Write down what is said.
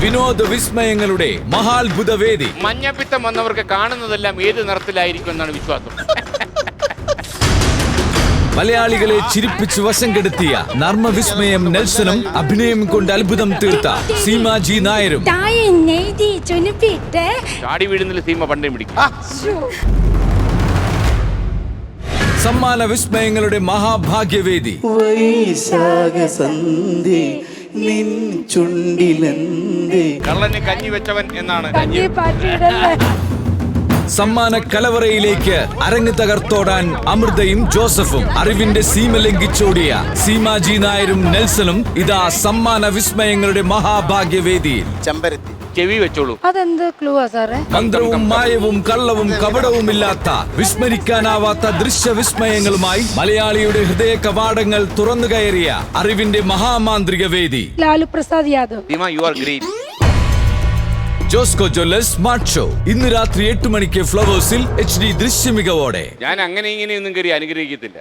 വിനോദ വിസ്മയങ്ങളുടെ മഹാത്ഭുത വേദി. മഞ്ഞപ്പിത്തം വന്നവർക്ക് കാണുന്നതെല്ലാം ഏത് നിറത്തിലായിരിക്കും എന്നാണ് വിശ്വാസം. മലയാളികളെ ചിരിപ്പിച്ച് വശം കെടുത്തിയ നർമ്മവിസ്മയം നെൽസനും അഭിനയം കൊണ്ട് അത്ഭുതം തീർത്ത സീമാജി നായരും ചാടി വീഴുന്നില്ല സീമ പണ്ടേ പിടിക്കും. സമ്മാന വിസ്മയങ്ങളുടെ മഹാഭാഗ്യവേദി. കള്ളന് കഞ്ഞി വെച്ചവൻ എന്നാണ്. സമ്മാന കലവറയിലേക്ക് അരങ്ങ് തകർത്തോടാൻ അമൃതയും ജോസഫും, അറിവിന്റെ സീമ ലംഘിച്ചോടിയ സീമാജി നായരും നെൽസനും ഇതാ സമ്മാന വിസ്മയങ്ങളുടെ മഹാഭാഗ്യവേദിയിൽ. ചെവി വെച്ചോളൂ. അതെന്ത് ക്ലൂ സാറേ? മന്ത്രവും മായവും കള്ളവും കപടവുമില്ലാത്ത വിസ്മരിക്കാനാവാത്ത ദൃശ്യവിസ്മയങ്ങളുമായി മലയാളിയുടെ ഹൃദയ കവാടങ്ങൾ തുറന്നു കയറിയ അറിവിന്റെ മഹാമാന്ത്രിക വേദി. Lalu Prasad Yadav. Seema you are great. Josco Jewellers smart show ഇന്ന് രാത്രി 8 മണിക്ക് ഫ്ലവേഴ്സിൽ HD ദൃശ്യമികവോടെ. ഞാൻ അങ്ങനെ ഇങ്ങനെയൊന്നും കയറി അനുഗ്രഹിക്കത്തില്ല.